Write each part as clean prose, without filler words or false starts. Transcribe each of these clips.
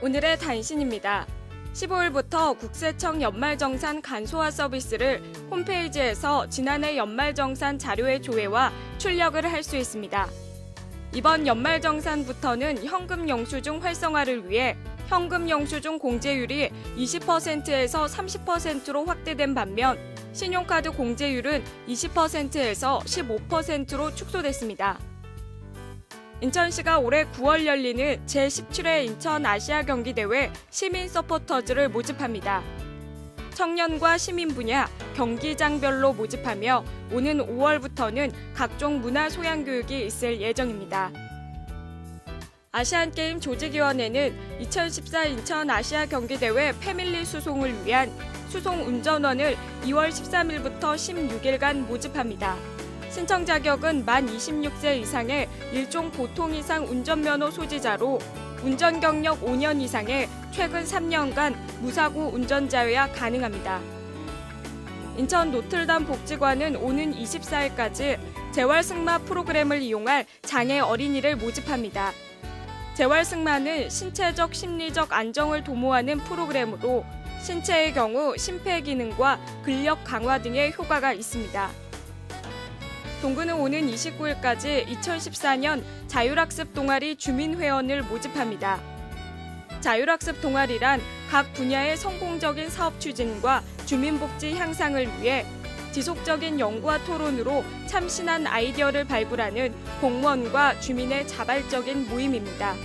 오늘의 단신입니다. 15일부터 국세청 연말정산 간소화 서비스를 홈페이지에서 지난해 연말정산 자료의 조회와 출력을 할 수 있습니다. 이번 연말정산부터는 현금 영수증 활성화를 위해 현금 영수증 공제율이 20%에서 30%로 확대된 반면 신용카드 공제율은 20%에서 15%로 축소됐습니다. 인천시가 올해 9월 열리는 제17회 인천 아시아 경기대회 시민 서포터즈를 모집합니다. 청년과 시민 분야, 경기장별로 모집하며 오는 5월부터는 각종 문화 소양 교육이 있을 예정입니다. 아시안게임 조직위원회는 2014 인천 아시아 경기대회 패밀리 수송을 위한 수송 운전원을 2월 13일부터 16일간 모집합니다. 신청 자격은 만 26세 이상의 일종 보통 이상 운전면허 소지자로 운전 경력 5년 이상의 최근 3년간 무사고 운전자여야 가능합니다. 인천 노틀담 복지관은 오는 24일까지 재활승마 프로그램을 이용할 장애 어린이를 모집합니다. 재활승마는 신체적, 심리적 안정을 도모하는 프로그램으로 신체의 경우 심폐기능과 근력 강화 등의 효과가 있습니다. 동구는 오는 29일까지 2014년 자율학습 동아리 주민회원을 모집합니다. 자율학습 동아리란 각 분야의 성공적인 사업 추진과 주민복지 향상을 위해 지속적인 연구와 토론으로 참신한 아이디어를 발굴하는 공무원과 주민의 자발적인 모임입니다.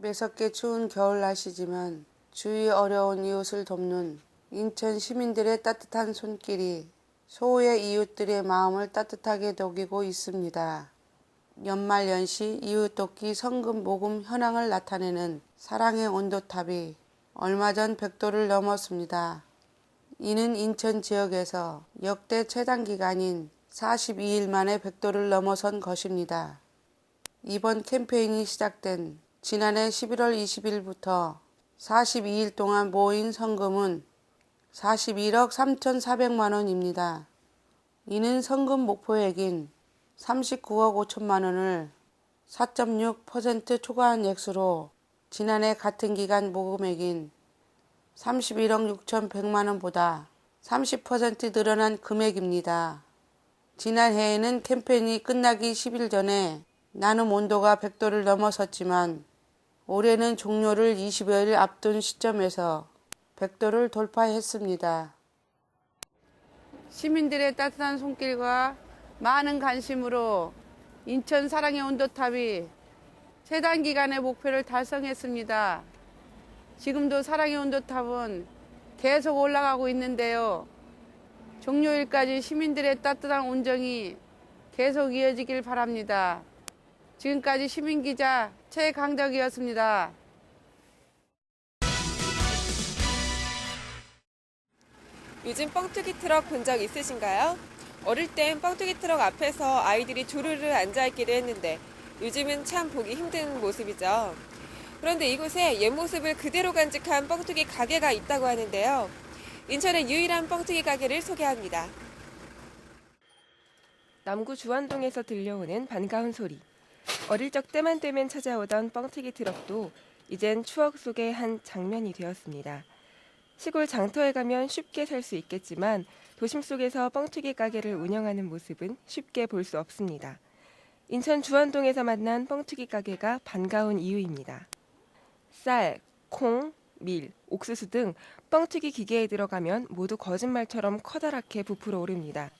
매섭게 추운 겨울 날씨지만 주위 어려운 이웃을 돕는 인천 시민들의 따뜻한 손길이 소외 이웃들의 마음을 따뜻하게 녹이고 있습니다. 연말연시 이웃 돕기 성금 모금 현황을 나타내는 사랑의 온도탑이 얼마 전 100도를 넘었습니다. 이는 인천 지역에서 역대 최단 기간인 42일 만에 100도를 넘어선 것입니다. 이번 캠페인이 시작된 지난해 11월 20일부터 42일 동안 모인 성금은 41억 3,400만 원입니다. 이는 성금 목표액인 39억 5천만 원을 4.6% 초과한 액수로 지난해 같은 기간 모금액인 31억 6,100만 원보다 30% 늘어난 금액입니다. 지난해에는 캠페인이 끝나기 10일 전에 나눔 온도가 100도를 넘어섰지만 올해는 종료를 20여일 앞둔 시점에서 100도를 돌파했습니다. 시민들의 따뜻한 손길과 많은 관심으로 인천 사랑의 온도탑이 최단 기간의 목표를 달성했습니다. 지금도 사랑의 온도탑은 계속 올라가고 있는데요. 종료일까지 시민들의 따뜻한 온정이 계속 이어지길 바랍니다. 지금까지 시민기자 최강덕이었습니다. 요즘 뻥튀기 트럭 본 적 있으신가요? 어릴 땐 뻥튀기 트럭 앞에서 아이들이 주르르 앉아있기도 했는데 요즘은 참 보기 힘든 모습이죠. 그런데 이곳에 옛 모습을 그대로 간직한 뻥튀기 가게가 있다고 하는데요. 인천의 유일한 뻥튀기 가게를 소개합니다. 남구 주안동에서 들려오는 반가운 소리. 어릴 적 때만 되면 찾아오던 뻥튀기 트럭도 이젠 추억 속의 한 장면이 되었습니다. 시골 장터에 가면 쉽게 살 수 있겠지만 도심 속에서 뻥튀기 가게를 운영하는 모습은 쉽게 볼 수 없습니다. 인천 주안동에서 만난 뻥튀기 가게가 반가운 이유입니다. 쌀, 콩, 밀, 옥수수 등 뻥튀기 기계에 들어가면 모두 거짓말처럼 커다랗게 부풀어 오릅니다.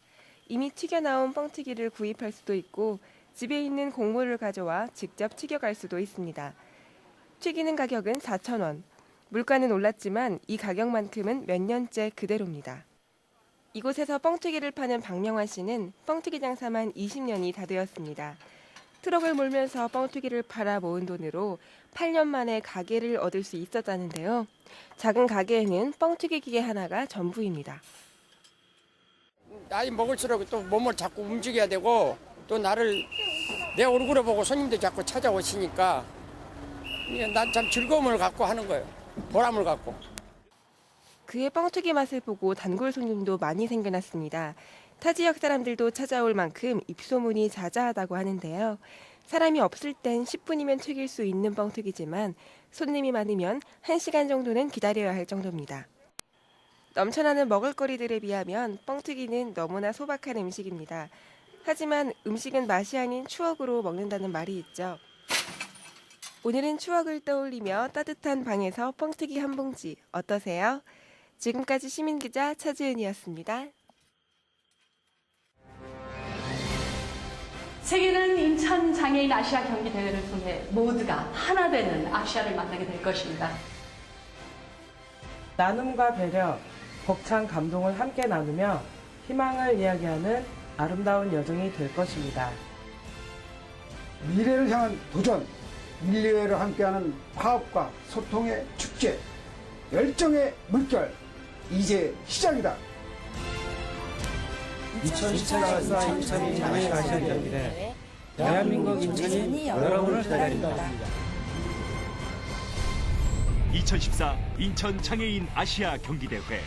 이미 튀겨나온 뻥튀기를 구입할 수도 있고 집에 있는 곡물을 가져와 직접 튀겨갈 수도 있습니다. 튀기는 가격은 4,000원. 물가는 올랐지만 이 가격만큼은 몇 년째 그대로입니다. 이곳에서 뻥튀기를 파는 박명환 씨는 뻥튀기 장사만 20년이 다 되었습니다. 트럭을 몰면서 뻥튀기를 팔아 모은 돈으로 8년 만에 가게를 얻을 수 있었다는데요. 작은 가게에는 뻥튀기 기계 하나가 전부입니다. 나이 먹을수록 또 몸을 자꾸 움직여야 되고 또 나를 내 얼굴을 보고 손님들 자꾸 찾아오시니까 난 참 즐거움을 갖고 하는 거예요. 보람을 갖고. 그의 뻥튀기 맛을 보고 단골 손님도 많이 생겨났습니다. 타 지역 사람들도 찾아올 만큼 입소문이 자자하다고 하는데요. 사람이 없을 땐 10분이면 튀길 수 있는 뻥튀기지만 손님이 많으면 1시간 정도는 기다려야 할 정도입니다. 넘쳐나는 먹을거리들에 비하면 뻥튀기는 너무나 소박한 음식입니다. 하지만 음식은 맛이 아닌 추억으로 먹는다는 말이 있죠. 오늘은 추억을 떠올리며 따뜻한 방에서 뻥튀기 한 봉지 어떠세요? 지금까지 시민기자 차지은이었습니다. 세계는 인천 장애인 아시아 경기 대회를 통해 모두가 하나 되는 아시아를 만나게 될 것입니다. 나눔과 배려, 벅찬 감동을 함께 나누며 희망을 이야기하는 아름다운 여정이 될 것입니다. 미래를 향한 도전, 인류애를 함께하는 화합과 소통의 축제, 열정의 물결, 이제 시작이다. 2014 인천 장애인 아시아 경기대 대한민국 인천이 여러분을 기다립니다. 2014 인천 장애인 아시아 경기대회